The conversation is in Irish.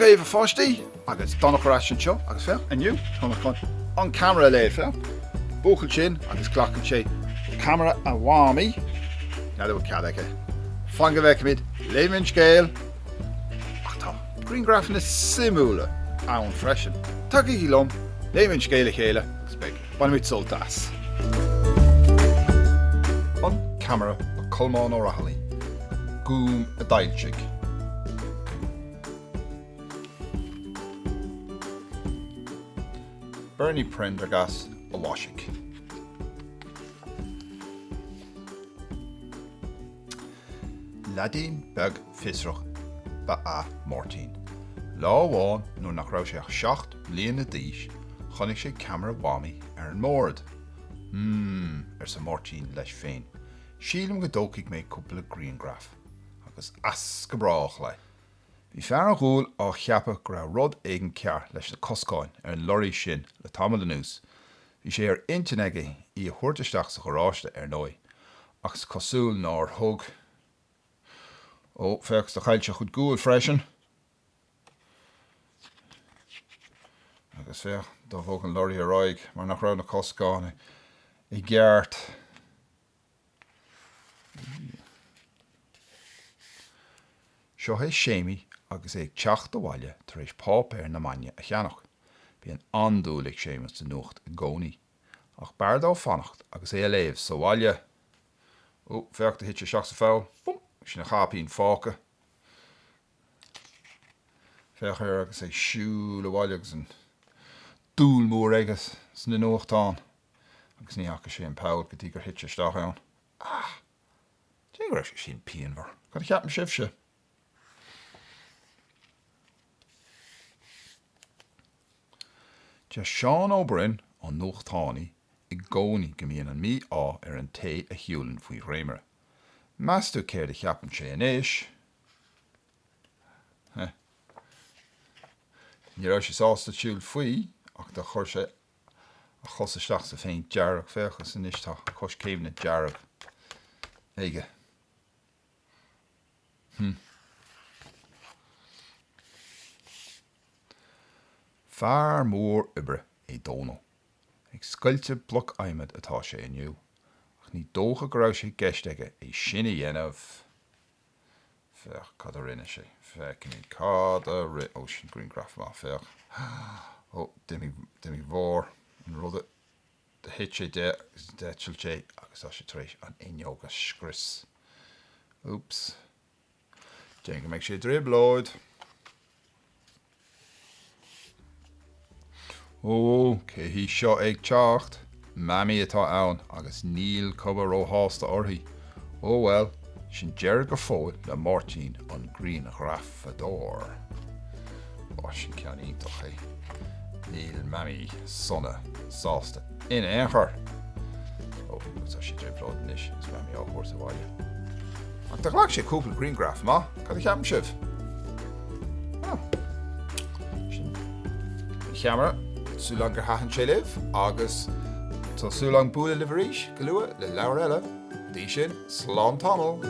mbeidh fáistí agus Donach sin seo agus fé aniu chun an camera le fé. Búchail sin agus glacadh sé camera a bhámaí. Ná le cadaice. Fanga bheith mid léiminn scéal. Ach tá, grianghraf na simúla ann freisin. Tugadh í lom, léiminn scéal a chéile agus beag banmid soltas. An camera a colmán ó rathalaí. Gúm a dailteig. Bernie Prendergast a Washik. Ladín beg fisrach ba a Máirtín. Láháin nó nach raibh sé 7 bliana d'aois chonig sé camera bhámaí ar an mórd. Sa Máirtín leis féin. Sílim go dóigh mé cúpla grianghraf agus as go brách le. Bhí fear an gúil á cheappa go raibh rud éigean ceart leis na coscáin ar an loirí sin le tamil nús. Bhí sé ar intinege í a thuirteisteach sa choráiste ar nói, agus cosúil ná ar thug. Ó, feachs do chailte chud gúil freisin. Agus feach do bhóg an loirí ar roiig, mar nach raibh na coscáin i gceart. Seo é séimi agus ag teach do bhaile tar éis pápéir na maine a cheannach. Bhí an andúlaigh sémas de nuacht a gcónaí. Ach bear dá fannacht agus é a léamh sa bhaile. Ó, feachta hit sé seach sa fáil. Bum! Sin na chápín fáca. Feach ar agus é siú le bhaile agus an dúil mór agus san na nuachtáin. Agus ní hacha sé an páil go dtí gur hit sé steach ann. Dé go raibh sé sin píonmhar. Cad a cheapan sibh se. Tá Seán O'Brien an nuachtánaí i gcónaí go mbíonn an mí á ar an té a shiúlann faoi Ceamara. Meastú céir a cheapan sé in éis. Ní raibh sé sásta siúil faoi ach do chuir sé a chosaisteach sa féin dearg féchas san is tá cos céimhne dearg éige. Fear mór ubre é Donach. Ag scoilte bloc aimimid atá sé aniu. Ach ní dócha go raibh sé geisteige é sinna dhéanamh. Feach cad a rinne sé. Feach ní cad a ri... Ó, sin grianghraf má feach. Ó, dimí bhór an rud de hit sé de tilil sé agus tá sé tréis an inneoga scris. Oops. Déan go méid sé driblóid. Ó, cé hí seo ag teacht, mami atá ann agus níl cobar ó hásta orthaí. Ó well, sin dearg go fóil le Máirtín an ghrianghrafadóir. Ó, sin ceann ítach é. Níl mami sonna sásta in éair. Ó, tá sé driblóid níos, is mami á chuirsa bhaile. Ach tá ghlac sé cúpla grianghraf má, cad a cheapan sibh? Sin cheamara. Súlang gur haithann sé libh, agus tá súlang búla le bhríis go luath le leabhar eile, dí sin slán tamil.